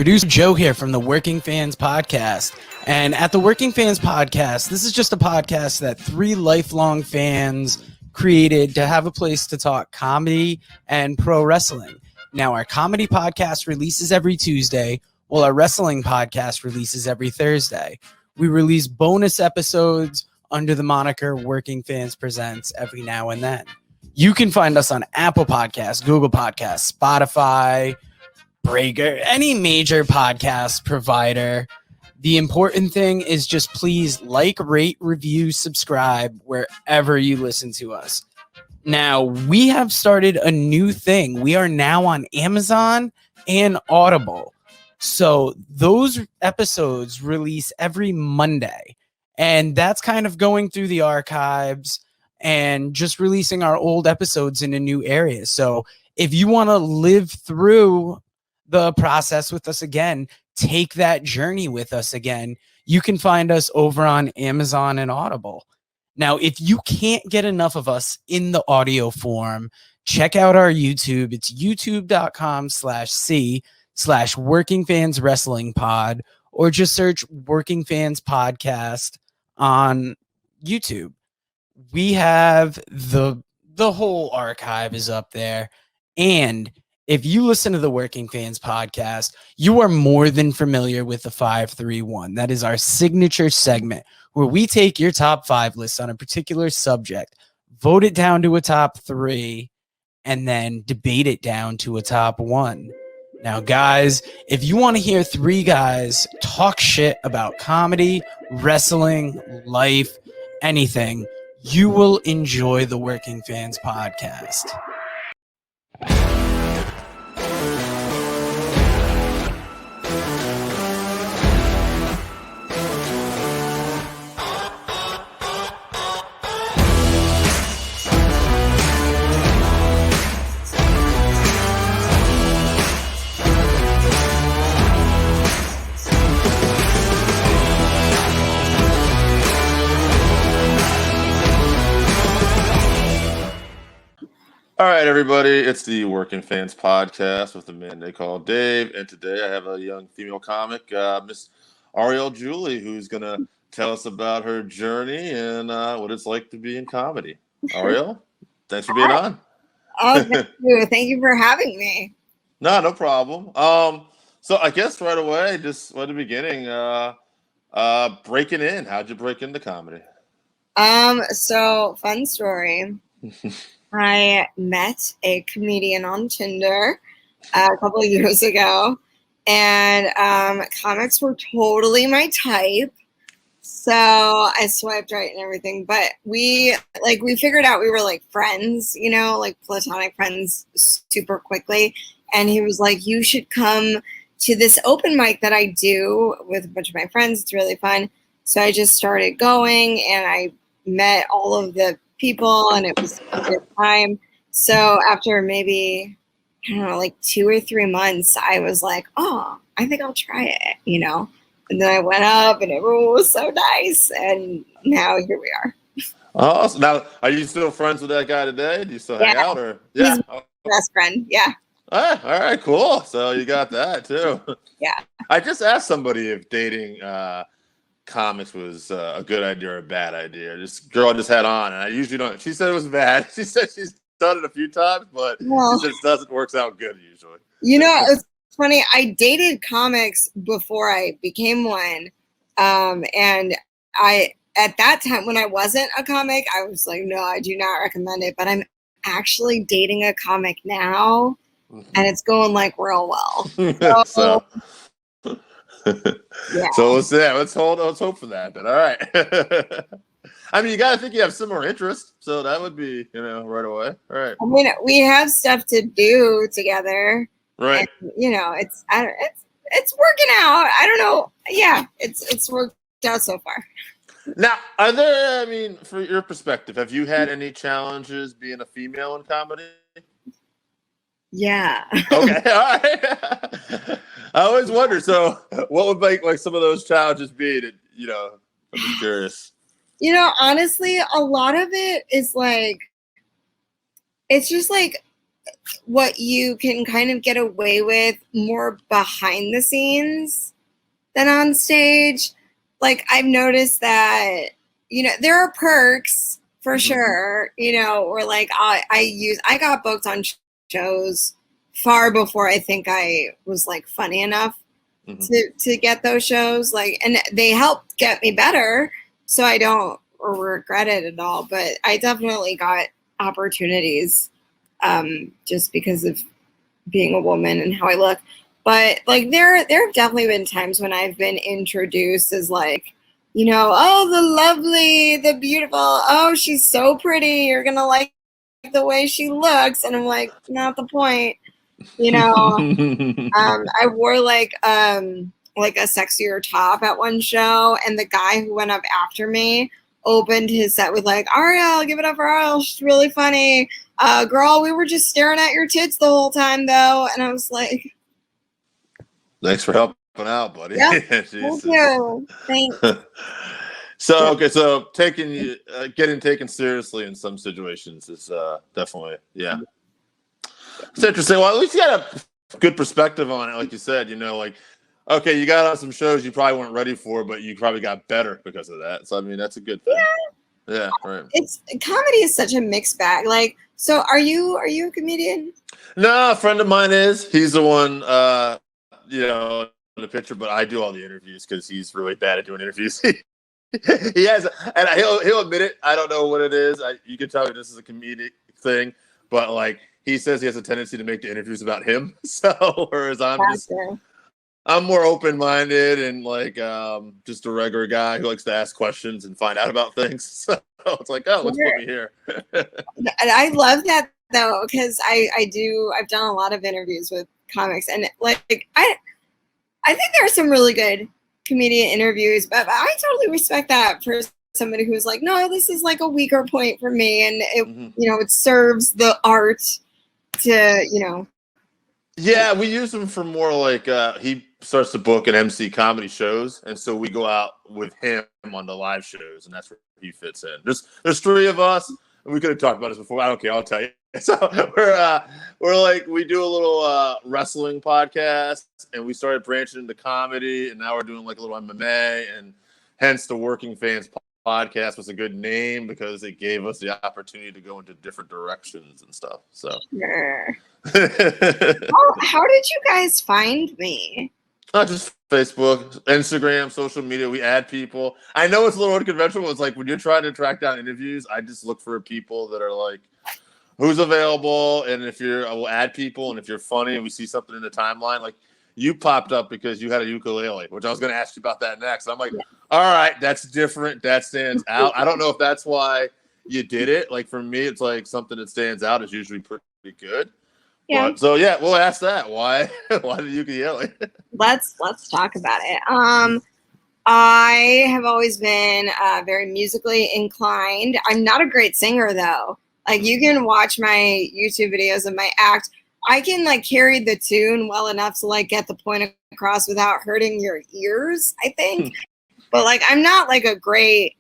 Producer Joe here from the Working Fans Podcast. And at the Working Fans Podcast, this is just a podcast that three lifelong fans created to have a place to talk comedy and pro wrestling. Now, our comedy podcast releases every Tuesday, while our wrestling podcast releases every Thursday. We release bonus episodes under the moniker Working Fans Presents every now and then. You can find us on Apple Podcasts, Google Podcasts, Spotify, Breaker, any major podcast provider. The important thing is just please like, rate, review, subscribe wherever you listen to us. Now, we have started a new thing. We are now on Amazon and Audible. So those episodes release every Monday. And that's kind of going through the archives and just releasing our old episodes into new areas. So if you want to live through the process with us again, take that journey with us again, you can find us over on Amazon and Audible. Now, if you can't get enough of us in the audio form, check out our YouTube. It's youtube.com/C/Working Fans Wrestling Pod, or just search Working Fans Podcast on YouTube. We have the whole archive is up there. And if you listen to the Working Fans Podcast, you are more than familiar with the 531. That is our signature segment where we take your top 5 lists on a particular subject, vote it down to a top 3, and then debate it down to a top 1. Now, guys, if you want to hear 3 guys talk shit about comedy, wrestling, life, anything, you will enjoy the Working Fans Podcast. All right, everybody, it's the Working Fans Podcast with the man they call Dave, and today I have a young female comic, Miss Ariel Julie, who's going to tell us about her journey and what it's like to be in comedy. Ariel, thanks for being on. Oh, thank you. Thank you for having me. No problem. So I guess right away, just at the beginning, breaking in. How'd you break into comedy? So fun story. I met a comedian on Tinder a couple of years ago, and comics were totally my type. So I swiped right and everything. But we figured out we were like friends, like platonic friends super quickly. And he was like, you should come to this open mic that I do with a bunch of my friends. It's really fun. So I just started going, and I met all of the people, and it was a good time. So after maybe, I don't know, like 2 or 3 months, I was like, oh, I think I'll try it, And then I went up, and everyone was so nice, and now here we are. Oh, so now are you still friends with that guy today? Do you still hang out, or he's my best friend? Yeah. All right, cool. So you got that too. Yeah. I just asked somebody if dating comics was a good idea or a bad idea. This girl just had on, and I usually don't. She said it was bad. She said she's done it a few times, but it just doesn't work out good usually. It's funny. I dated comics before I became one, and at that time when I wasn't a comic, I was like, no, I do not recommend it. But I'm actually dating a comic now, and it's going like real well. So yeah. So let's hope for that. But all right. I mean, you gotta think you have similar interests, so that would be, right away. All right. I mean, we have stuff to do together. Right. And, it's working out. I don't know. Yeah, it's worked out so far. Now, for your perspective, have you had any challenges being a female in comedy? Yeah. Okay. All right. I always wonder. So, what would make like some of those challenges be? That I'm just curious. Honestly, a lot of it is like, it's just like what you can kind of get away with more behind the scenes than on stage. Like, I've noticed that, there are perks for sure, or like I got booked on shows far before I think I was like funny enough to get those shows, like, and they helped get me better, so I don't regret it at all. But I definitely got opportunities just because of being a woman and how I look. But like there have definitely been times when I've been introduced as like, oh, the lovely, the beautiful, oh, she's so pretty, you're gonna like the way she looks, and I'm like, not the point. I wore like a sexier top at one show, and the guy who went up after me opened his set with like, Ariel, give it up for Ariel, she's really funny. Girl, we were just staring at your tits the whole time though. And I was like, thanks for helping out, buddy. Yeah, thank you. Thanks. So getting taken seriously in some situations is definitely, yeah. It's interesting. Well, at least you got a good perspective on it. Like you said, like, okay, you got on some shows you probably weren't ready for, but you probably got better because of that. So, I mean, that's a good thing. Yeah, right. Comedy is such a mixed bag. Like, so are you a comedian? No, a friend of mine is. He's the one, in the picture, but I do all the interviews because he's really bad at doing interviews. He has, and he'll admit it. I don't know what it is. You can tell me this is a comedic thing, but like he says, he has a tendency to make the interviews about him. So, whereas I'm more open-minded and like just a regular guy who likes to ask questions and find out about things. So it's like, oh, let's put me here. And I love that though, because I've done a lot of interviews with comics, and like I think there are some really good comedian interviews, but I totally respect that for somebody who's like, no, this is like a weaker point for me, and it it serves the art to Yeah, we use him for more like he starts to book and MC comedy shows, and so we go out with him on the live shows, and that's where he fits in. There's three of us, and we could have talked about this before. I don't care, I'll tell you. So we're like, we do a little wrestling podcast, and we started branching into comedy, and now we're doing like a little MMA, and hence the Working Fans Podcast was a good name because it gave us the opportunity to go into different directions and stuff. So sure. How did you guys find me? Just Facebook, Instagram, social media. We add people. I know it's a little unconventional. It's like when you're trying to track down interviews, I just look for people that are like, who's available, and I will add people, and if you're funny and we see something in the timeline, like you popped up because you had a ukulele, which I was going to ask you about that next. I'm like, all right, that's different. That stands out. I don't know if that's why you did it. Like for me, it's like something that stands out is usually pretty good. Yeah. But, so yeah, we'll ask that. Why the ukulele? Let's talk about it. I have always been very musically inclined. I'm not a great singer though. Like you can watch my YouTube videos of my act. I can like carry the tune well enough to like get the point across without hurting your ears, I think. But like I'm not like a great,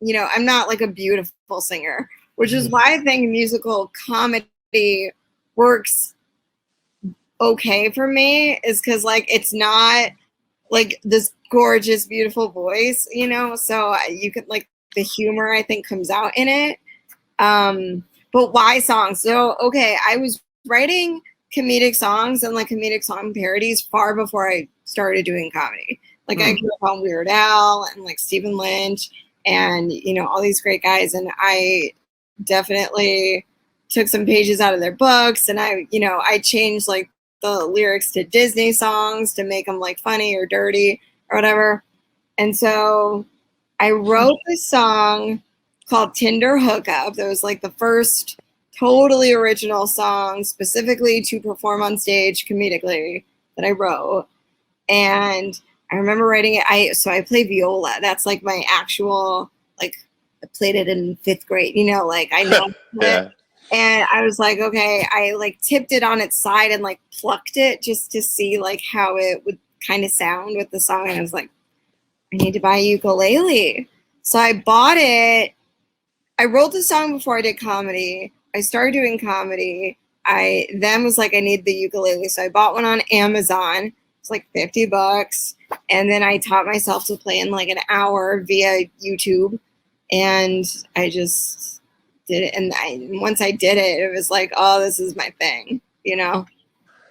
I'm not like a beautiful singer, which is why I think musical comedy works okay for me, is because like it's not like this gorgeous, beautiful voice, so you could like the humor I think comes out in it. But why songs? So, okay, I was writing comedic songs and like comedic song parodies far before I started doing comedy. Like I grew up on Weird Al and like Stephen Lynch and, all these great guys. And I definitely took some pages out of their books, and I changed like the lyrics to Disney songs to make them like funny or dirty or whatever. And so I wrote this song called Tinder Hookup. That was like the first totally original song specifically to perform on stage comedically that I wrote. And I remember writing it. I play viola. That's like my actual, like I played it in 5th grade, like I know it. And I was like, okay, I like tipped it on its side and like plucked it just to see like how it would kind of sound with the song. And I was like, I need to buy a ukulele. So I bought it. I wrote the song before I did comedy. I started doing comedy. I then was like, I need the ukulele. So I bought one on Amazon. It's like $50. And then I taught myself to play in like an hour via YouTube. And I just did it. And once I did it, it was like, oh, this is my thing, you know?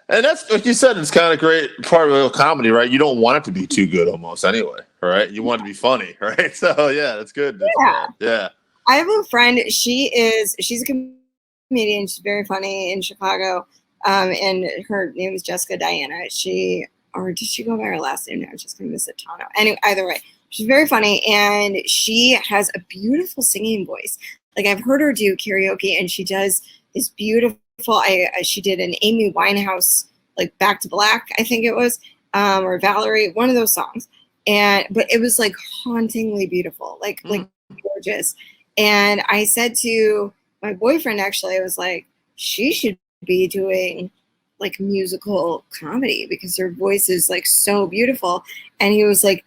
And that's like you said, it's kind of great part of comedy, right? You don't want it to be too good almost anyway, right? You want it to be funny, right? So yeah, that's good. Yeah. Yeah. I have a friend, she's a comedian, she's very funny in Chicago. And her name is Jessica Diana. Or did she go by her last name now? Jessica Misitano. Anyway, either way, she's very funny and she has a beautiful singing voice. Like I've heard her do karaoke and she does this beautiful, she did an Amy Winehouse, like Back to Black, I think it was, or Valerie, one of those songs. But it was like hauntingly beautiful, like gorgeous. And I said to my boyfriend, actually, I was like, she should be doing like musical comedy because her voice is like so beautiful. And he was like,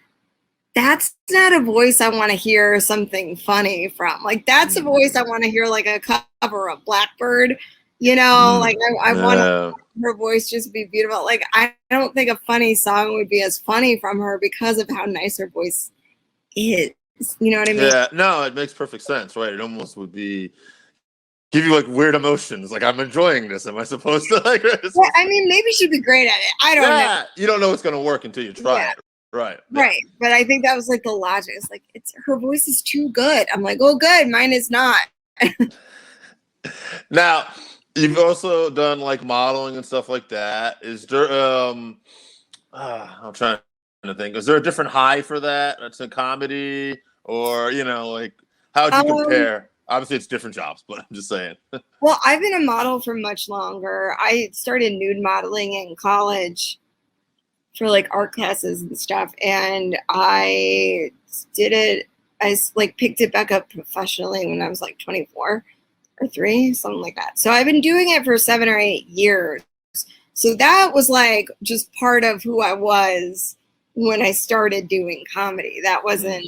that's not a voice I want to hear something funny from. Like that's a voice I want to hear like a cover of Blackbird, you know, like I want her voice just be beautiful. Like I don't think a funny song would be as funny from her because of how nice her voice is. You know what I mean? Yeah, no, it makes perfect sense, right? It almost would be give you like weird emotions. Like I'm enjoying this. Am I supposed to like? Well, I mean, maybe she'd be great at it. I don't know. You don't know what's gonna work until you try it. Right. Right. But I think that was like the logic. It's like her voice is too good. I'm like, oh, good. Mine is not. Now, you've also done like modeling and stuff like that. Is there? I'm trying to think. Is there a different high for that? That's in comedy, or you know, like how would you compare? Obviously, it's different jobs, but I'm just saying. Well, I've been a model for much longer. I started nude modeling in college for like art classes and stuff, and I did it. I like picked it back up professionally when I was like 24 or 3, something like that. So I've been doing it for 7 or 8 years. So that was like just part of who I was when I started doing comedy. That wasn't,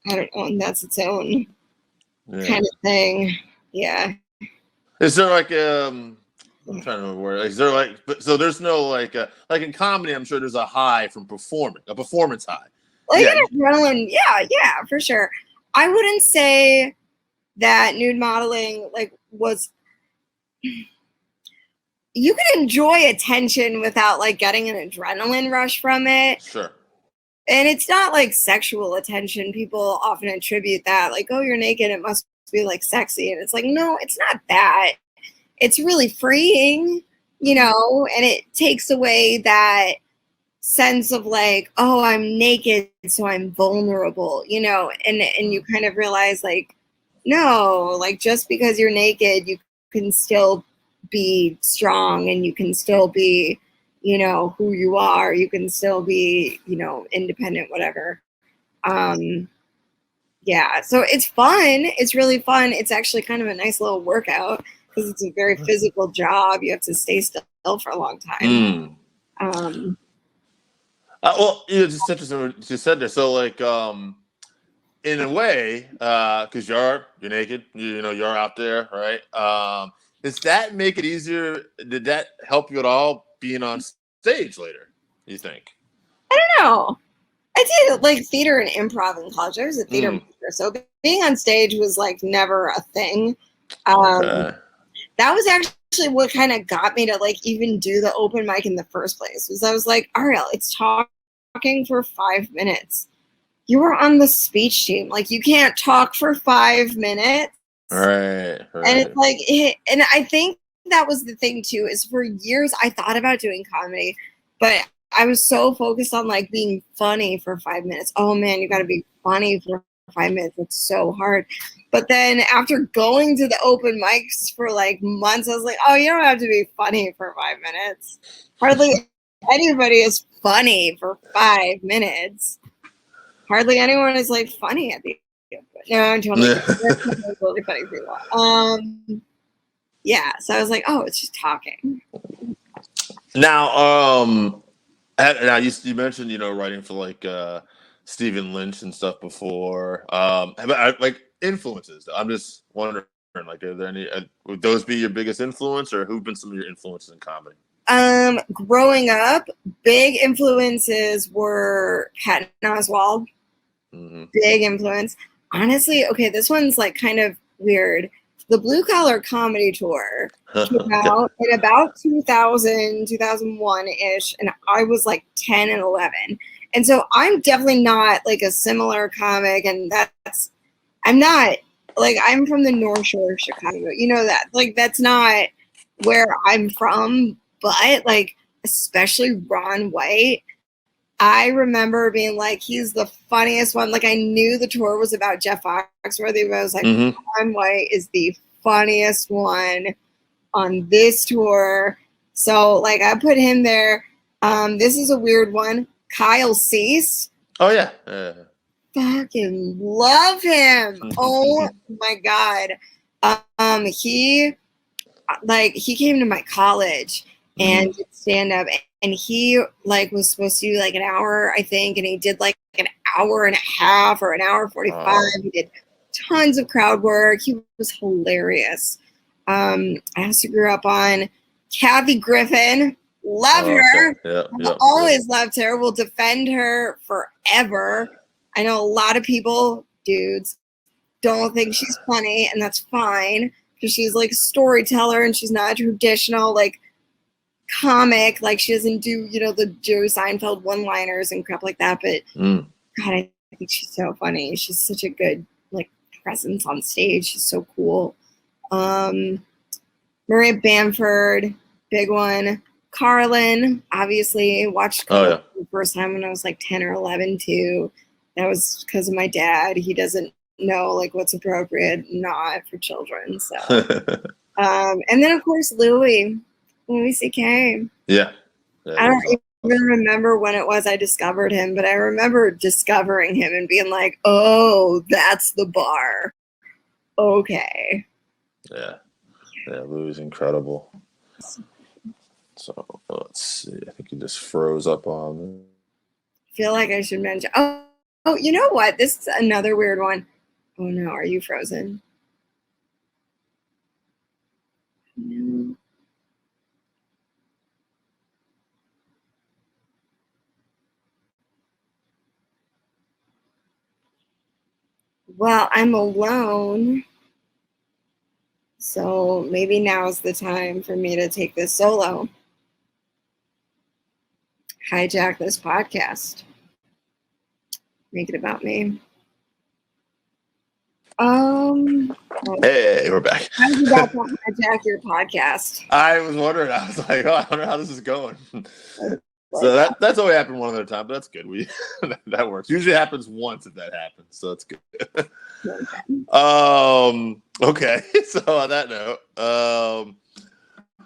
I don't know, that's its own kind of thing. Yeah. Is there like I'm trying to remember where. Is there like so? There's no like in comedy. I'm sure there's a high from performing, a performance high. Like an adrenaline, yeah, for sure. I wouldn't say that nude modeling like was. You can enjoy attention without like getting an adrenaline rush from it. Sure. And it's not like sexual attention. People often attribute that like, oh, you're naked, it must be like sexy. And it's like, no, it's not that. It's really freeing, you know, and it takes away that sense of like, oh, I'm naked, so I'm vulnerable, you know, and you kind of realize like, no, like just because you're naked, you can still be strong and you can still be, you know, who you are. You can still be, you know, independent, whatever. Yeah, so it's fun. It's really fun. It's actually kind of a nice little workout because it's a very physical job. You have to stay still for a long time. Well, you know, just interesting what you said there. So, like, in a way, because you're naked, you know, you're out there, right? Does that make it easier? Did that help you at all being on stage later? You think? I don't know. I did like theater and improv in college. I was a theater major, so being on stage was like never a thing. That was actually what kind of got me to like even do the open mic in the first place. Was I was like, Ariel, it's talking for 5 minutes. You were on the speech team. Like you can't talk for 5 minutes. Right. And it's like, and I think that was the thing too, is for years I thought about doing comedy, but I was so focused on like being funny for 5 minutes. Oh man, you got to be funny for 5 minutes. It's so hard. But then after going to the open mics for like months, I was like, oh, you don't have to be funny for 5 minutes. Hardly anybody is funny for 5 minutes. Hardly anyone is like funny at the end. No, I'm totally really funny people. Yeah, so I was like, oh, it's just talking. Now, you mentioned, you know, writing for like Stephen Lynch and stuff before. Like influences. I'm just wondering, Like, are there any? Would those be your biggest influence, or who've been some of your influences in comedy? Growing up, big influences were Patton Oswalt. Mm-hmm. Big influence. Honestly, okay, this one's like kind of weird. The Blue Collar Comedy Tour came out in about 2000, 2001-ish, and I was like 10 and 11. And so I'm definitely not like a similar comic, and I'm not, like, I'm from the North Shore of Chicago. You know that. Like, that's not where I'm from, but like, especially Ron White, I remember being like, he's the funniest one. Like, I knew the tour was about Jeff Foxworthy, but I was like, Ron White is the funniest one on this tour. So, like, I put him there. This is a weird one. Kyle Cease. Oh, yeah. Fucking love him. Oh, my God. He came to my college and did stand up, and he like was supposed to do like an hour, I think, and he did like an hour and a half or an hour 45. Oh. He did tons of crowd work. He was hilarious. I also grew up on Kathy Griffin. Love her. Always loved her. Will defend her forever. I know a lot of people, dudes, don't think she's funny, and that's fine because she's like a storyteller and she's not a traditional like comic. Like, she doesn't do, you know, the Jerry Seinfeld one-liners and crap like that. But God, I think she's so funny. She's such a good like presence on stage. She's so cool. Maria Bamford, big one. Carlin, obviously, watched Carlin for the first time when I was like 10 or 11 too. That was because of my dad. He doesn't know like what's appropriate, not for children. So, and then of course Louis C.K. Yeah. I don't even remember when it was I discovered him, but I remember discovering him and being like, "Oh, that's the bar." Okay. Yeah, Louis is incredible. So let's see. I think he just froze up on me. I feel like I should mention. Oh, you know what? This is another weird one. Oh no, are you frozen? No. Well, I'm alone. So maybe now's the time for me to take this solo. Hijack this podcast. Make it about me. Hey, we're back. How did you about to hijack your podcast? I was wondering. I was like, I wonder how this is going. So that's only happened one other time, but that's good. That works. Usually happens once if that happens, so it's good. Okay. So on that note,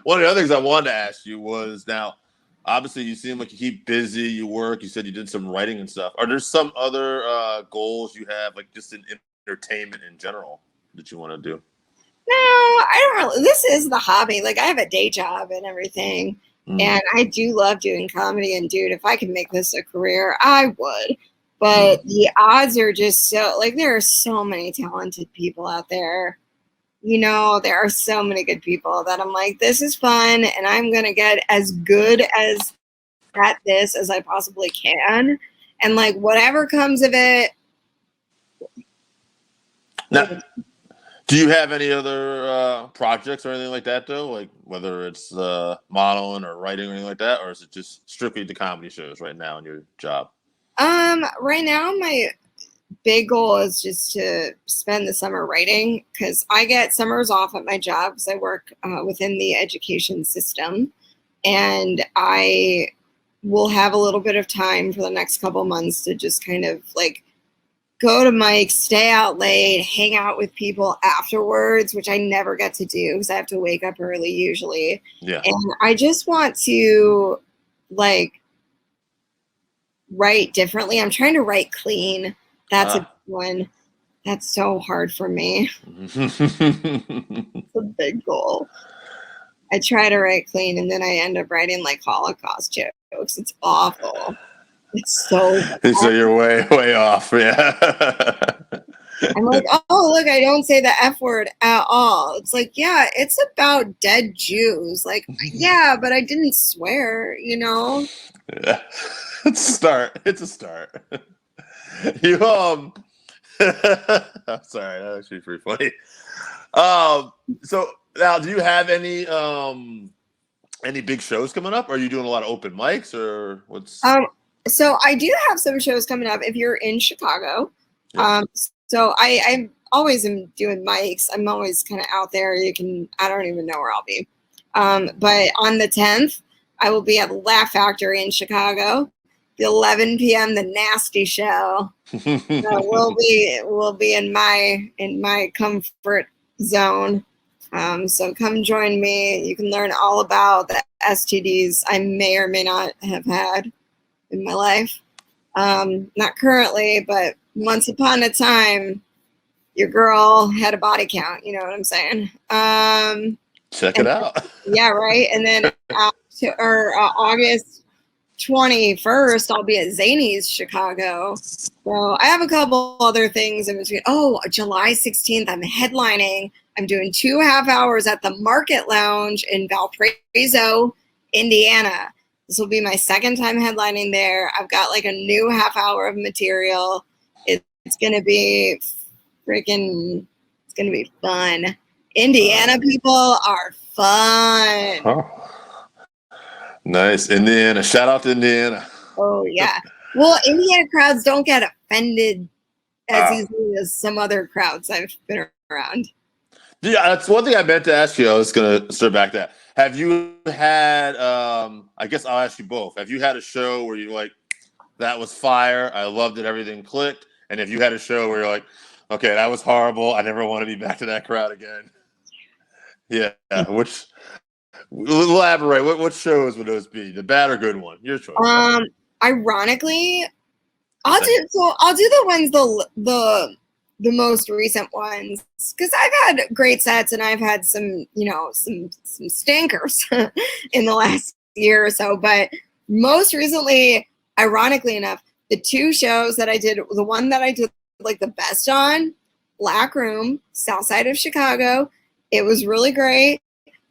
one of the other things I wanted to ask you was, now, obviously you seem like you keep busy, you work. You said you did some writing and stuff. Are there some other goals you have, like just in entertainment in general, that you want to do? No, I don't really. This is the hobby. Like, I have a day job and everything. And I do love doing comedy, and dude, if I could make this a career, I would. But the odds are just so, like, there are so many talented people out there. You know, there are so many good people that I'm like, this is fun, and I'm going to get as good as at this as I possibly can. And, like, whatever comes of it. Now, do you have any other projects or anything like that, though? Like, whether it's modeling or writing or anything like that? Or is it just strictly the comedy shows right now in your job? Right now, my big goal is just to spend the summer writing, because I get summers off at my job because I work within the education system. And I will have a little bit of time for the next couple months to just kind of like go to mics, stay out late, hang out with people afterwards, which I never get to do because I have to wake up early usually. Yeah. And I just want to like write differently. I'm trying to write clean. That's a big one. That's so hard for me. It's a big goal. I try to write clean, and then I end up writing like Holocaust jokes. It's awful. It's so bad. So you're way off. Yeah. I'm like, oh, look, I don't say the F word at all. It's like, yeah, it's about dead Jews. Like, yeah, but I didn't swear, you know? Yeah. It's a start. It's a start. You I'm sorry, that's actually pretty funny. So now, do you have any big shows coming up? Are you doing a lot of open mics, or what's? So I do have some shows coming up if you're in Chicago. Yeah. So I always am doing mics. I'm always kind of out there. I don't even know where I'll be. But on the 10th, I will be at Laugh Factory in Chicago. The 11 p.m. The Nasty Show. So we'll be in my comfort zone. So come join me. You can learn all about the STDs I may or may not have had in my life. Not currently, but once upon a time, your girl had a body count. You know what I'm saying? Check it out. Yeah, right. And then August 21st, I'll be at Zany's Chicago. So I have a couple other things in between. Oh, July 16th, I'm headlining. I'm doing 2.5 hours at the Market Lounge in Valparaiso, Indiana. This will be my second time headlining there. I've got like a new half hour of material. It's going to be it's going to be fun. Indiana people are fun. Oh, nice. Indiana. Shout out to Indiana. Oh, yeah. Well, Indiana crowds don't get offended as easily as some other crowds I've been around. Yeah, that's one thing I meant to ask you. I was going to start back that. Have you had, I guess I'll ask you both. Have you had a show where you're like, that was fire, I loved it, everything clicked? And have you had a show where you're like, okay, that was horrible, I never want to be back to that crowd again? Yeah. Elaborate. What shows would those be? The bad or good one? Your choice. Ironically, I'll do the ones the most recent ones because I've had great sets and I've had some stinkers in the last year or so. But most recently, ironically enough, the two shows that I did, the one that I did like the best on, Black Room, South Side of Chicago. It was really great.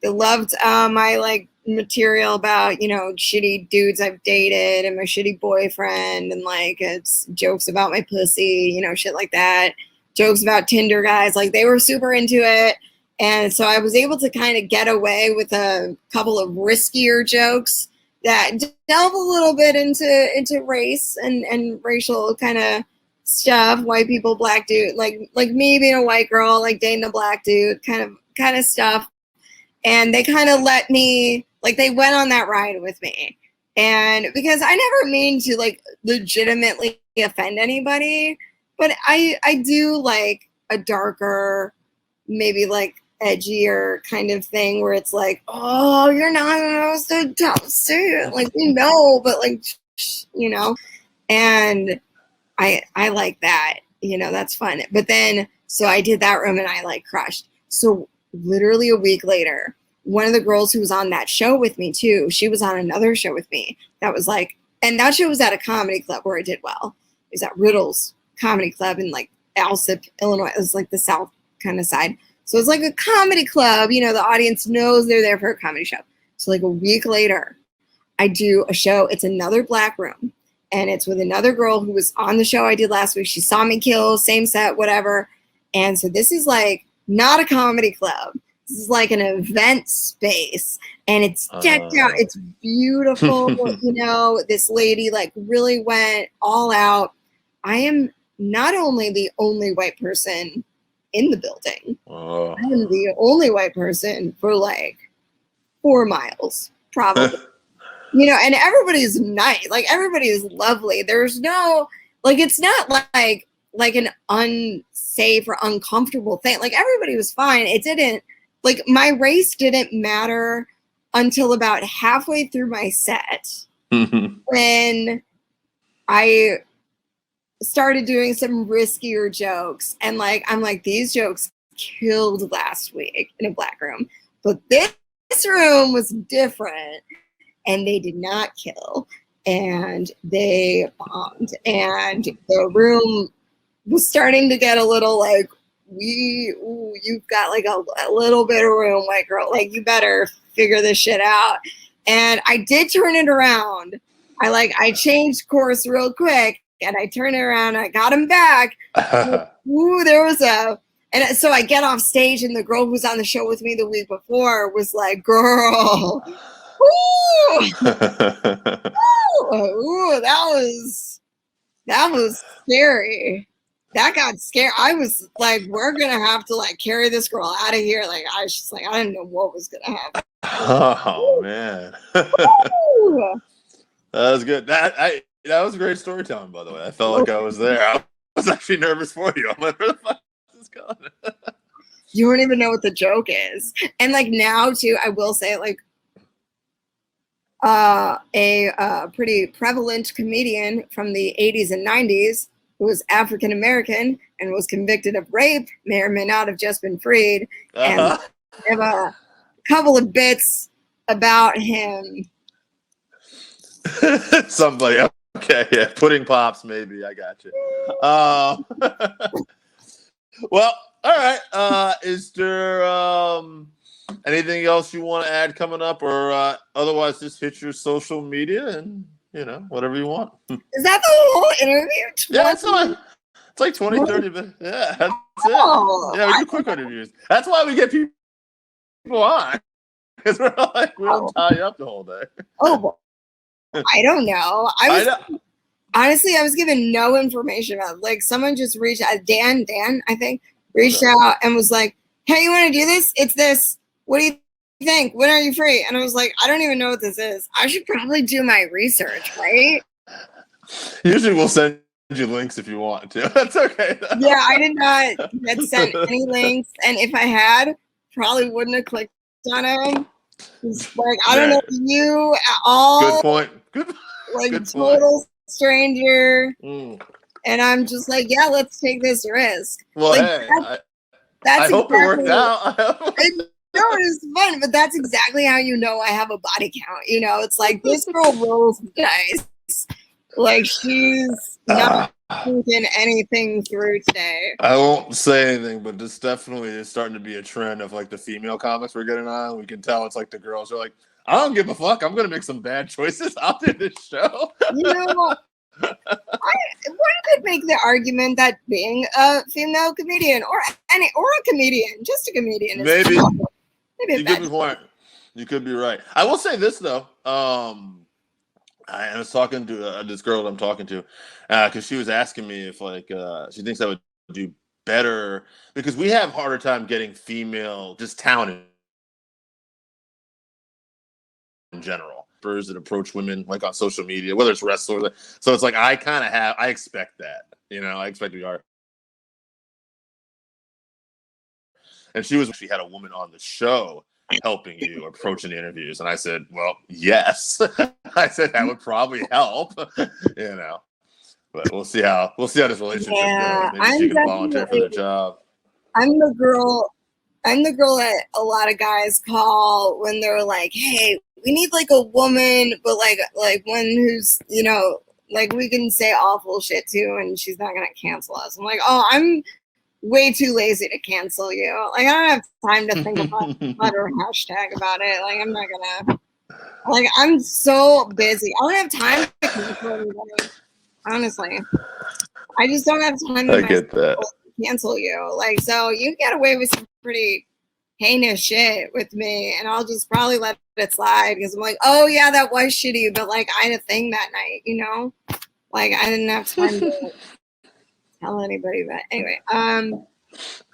They loved my like material about shitty dudes I've dated and my shitty boyfriend and like it's jokes about my pussy, shit like that. Jokes about Tinder guys, like they were super into it. And so I was able to kind of get away with a couple of riskier jokes that delve a little bit into race and racial kind of stuff. White people, black dude, like me being a white girl, like dating a black dude, kind of stuff. And they kind of let me, like they went on that ride with me. And because I never mean to like legitimately offend anybody, but I do like a darker, maybe like edgier kind of thing where it's like, oh, you're not so tough suit, like but like and I like that, that's fun. But then so I did that room and I like crushed. So literally a week later, one of the girls who was on that show with me too, she was on another show with me that was like, and that show was at a comedy club where I did well. It was at Riddle's Comedy Club in like Alsip, Illinois. It was like the south kind of side. So it's like a comedy club, the audience knows they're there for a comedy show. So like a week later, I do a show. It's another Black Room. And it's with another girl who was on the show I did last week. She saw me kill, same set, whatever. And so this is like not a comedy club. This is like an event space. And it's decked out. It's beautiful. This lady like really went all out. I am not only the only white person in the building. I am the only white person for like 4 miles, probably. And everybody's nice. Like everybody is lovely. There's no like it's not like an unsafe or uncomfortable thing. Like everybody was fine. It didn't like my race didn't matter until about halfway through my set when I started doing some riskier jokes and like I'm like these jokes killed last week in a Black Room, but this room was different and they did not kill and they bombed and the room was starting to get a little like, you've got like a little bit of room, white girl. Like, you better figure this shit out. And I did turn it around. I changed course real quick, and I turned it around. And I got him back. Ooh, there was and so I get off stage, and the girl who was on the show with me the week before was like, "Girl, ooh, ooh, that was scary. That got scary. I was like, we're gonna have to like carry this girl out of here." Like, I was just like, I didn't know what was gonna happen. Oh man, that was good. That was great storytelling, by the way. I felt like I was there. I was actually nervous for you. I'm like, where the fuck is this going? You don't even know what the joke is. And like now too, I will say like a pretty prevalent comedian from the 80s and 90s who was African American and was convicted of rape, may or may not have just been freed. And I have a couple of bits about him. Somebody, okay, yeah, pudding pops, maybe. I got you. Well, all right. Is there anything else you want to add coming up, or otherwise just hit your social media and whatever you want? Is that the whole interview? Yeah, it's like 20, 30 minutes. Yeah, that's it. Yeah, we do quick interviews. That's why we get people on, because we're like, we don't tie you up the whole day. Oh, I don't know. Honestly, I was given no information about it. Like, someone just reached out, Dan, I think, reached out and was like, "Hey, you want to do this? It's this. What do you think? When are you free?" And I was like, I don't even know what this is. I should probably do my research, right? Usually we'll send you links if you want to. That's okay. Yeah, I did not get sent any links. And if I had, probably wouldn't have clicked on them. It's like, I don't know you at all. Good point. Like, good total point. Stranger. And I'm just like, yeah, let's take this risk. Well, like, hey, that's I hope it worked out. No, it was fun, but that's exactly how you know I have a body count. It's like, this girl rolls the dice. Like, she's not thinking anything through today. I won't say anything, but this definitely is starting to be a trend of like the female comics we're getting on. We can tell it's like the girls are like, I don't give a fuck. I'm gonna make some bad choices. I'll do this show. One could make the argument that being a female comedian or a comedian, just a comedian, maybe you could be point. You could be right. I will say this though. I was talking to this girl that I'm talking to because she was asking me if like she thinks I would do better because we have harder time getting female just talent in general. That approach women like on social media, whether it's wrestlers. So it's like I expect that. I expect we are. And she had a woman on the show helping you approaching the interviews. And I said, well, yes. I said that would probably help, But we'll see how this relationship goes. Maybe she can volunteer for the job. I'm the girl that a lot of guys call when they're like, hey, we need like a woman, but like one who's, like we can say awful shit to and she's not gonna cancel us. I'm like, oh, I'm way too lazy to cancel you. Like, I don't have time to think about or hashtag about it. Like, I'm not gonna. Like, I'm so busy. I don't have time to cancel anybody. Honestly, I just don't have time. I get that. Cancel you. Like, so you get away with some pretty heinous shit with me, and I'll just probably let it slide because I'm like, oh yeah, that was shitty, but like I had a thing that night, Like, I didn't have time to tell anybody that. Anyway,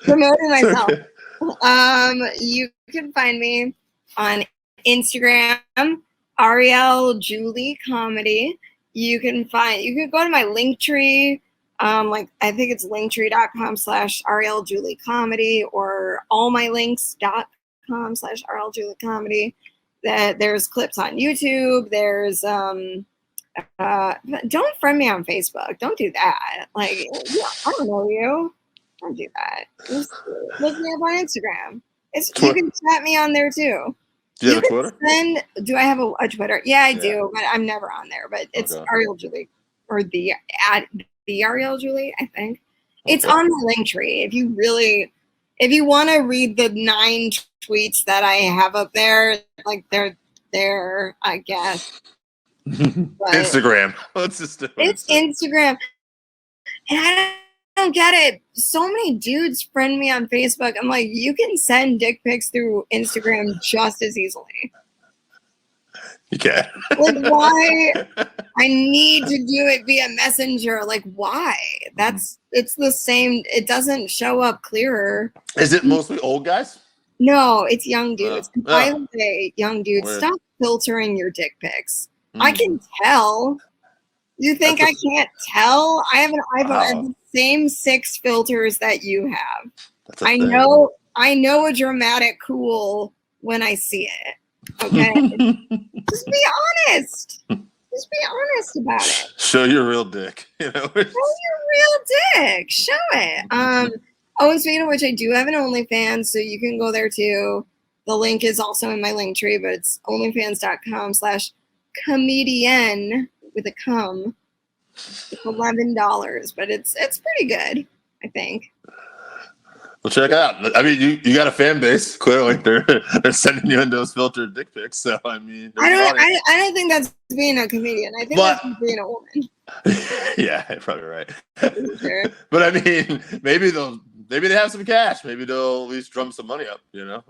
promoting myself. You can find me on Instagram, Ariel Julie Comedy. You can go to my Linktree. I think it's linktree.com/Ariel Julie Comedy or allmylinks.com/Ariel Julie Comedy. That there's clips on YouTube. There's don't friend me on Facebook. Don't do that. Like, I don't know you. Don't do that. Just look me up on Instagram. You can chat me on there too. Do you have a Twitter? Do I have a Twitter? Yeah, I do, but I'm never on there. But it's Ariel Julie or the Ariel Julie, I think. It's on the link tree. If you want to read the 9 tweets that I have up there, like they're there, I guess. Instagram. Let's just do it. It's Instagram. And I don't get it. So many dudes friend me on Facebook. I'm like, you can send dick pics through Instagram just as easily. You can. Like, why? I need to do it via Messenger. Like, why? It's the same. It doesn't show up clearer. Is it mostly old guys? No, it's young dudes. By the way, young dudes, Weird. stop filtering your dick pics. I can tell. You think I can't tell? I have an iPhone. I have the same 6 filters that you have. I know a dramatic cool when I see it. Okay? Just be honest. Just be honest about it. Show your real dick. Show your real dick. Show it. And speaking of which, I do have an OnlyFans, so you can go there too. The link is also in my link tree, but it's onlyfans.com/comedian with a cum. It's $11, but it's pretty good, I think. Well, check it out. I mean, you got a fan base. Clearly, they're sending you in those filtered dick pics. So I mean, I don't think that's being a comedian. I think that's being a woman. Yeah, you're probably right. Sure. But I mean, maybe they have some cash. Maybe they'll at least drum some money up. You know.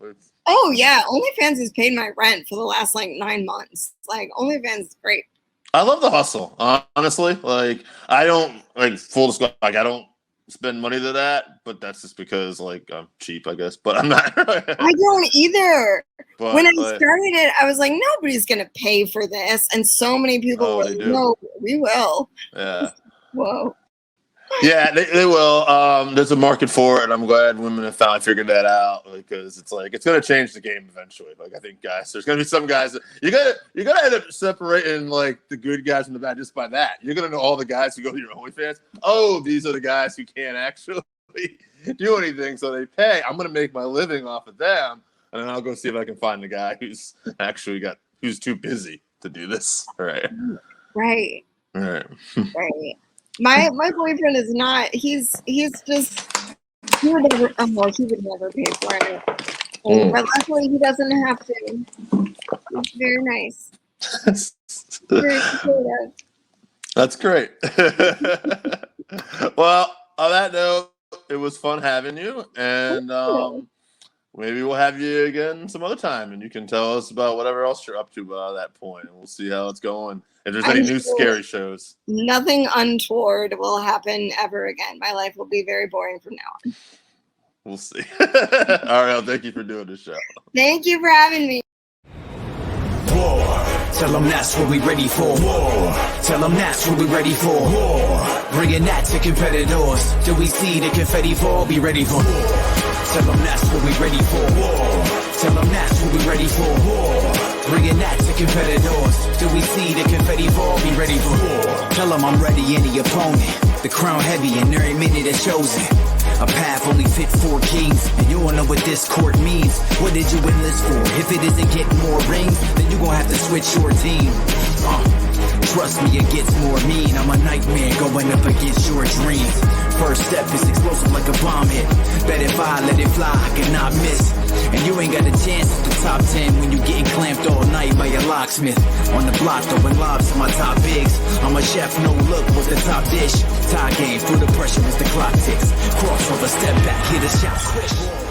Oh yeah, OnlyFans has paid my rent for the last 9 months. Like OnlyFans is great. I love the hustle. Honestly, like I don't full disclosure. Like I don't spend money to that, but that's just because I'm cheap, I guess. But I'm not. I don't either. But, when I started it, I was like, nobody's gonna pay for this, and so many people were like, no, we will. Yeah. Whoa. Yeah, they will. There's a market for it, and I'm glad women have finally figured that out because it's going to change the game eventually. I think there's going to be some guys that you got to end up separating the good guys from the bad just by that. You're going to know all the guys who go to your OnlyFans. Oh, these are the guys who can't actually do anything, so they pay. I'm going to make my living off of them, and then I'll go see if I can find the guy who's actually who's too busy to do this. All right. Right. All right. Right. My boyfriend is not. He's just. He would never pay for it. But luckily, he doesn't have to. He's very nice. Very supportive. That's great. Well, on that note, it was fun having you, and maybe we'll have you again some other time, and you can tell us about whatever else you're up to by that point, and we'll see how it's going. If there's any new scary shows. Nothing untoward will happen ever again. My life will be very boring from now on. We'll see. Ariel, thank you for doing the show. Thank you for having me. War. Tell them that's what we ready for. War. Tell them that's what we ready for. War. Bringing that to competitors. Till we see the confetti fall, be ready for war. Tell them that's what we ready for. War. Tell them that's what we ready for. War. Bringing that to competitors. Till we see the confetti fall, be ready for war. Tell them I'm ready, any opponent. The crown heavy and every minute is chosen. A path only fit for kings, and you won't know what this court means. What did you enlist for? If it isn't getting more rings, then you gon' have to switch your team. Trust me, it gets more mean. I'm a nightmare going up against your dreams. First step is explosive like a bomb hit. Bet if I let it fly, I cannot miss. And you ain't got a chance at the top 10 when you getting clamped all night by a locksmith. On the block throwing lobs to my top bigs. I'm a chef, no look, what's the top dish? Tie game, through the pressure as the clock ticks. Crossover, step back, hit a shot, switch.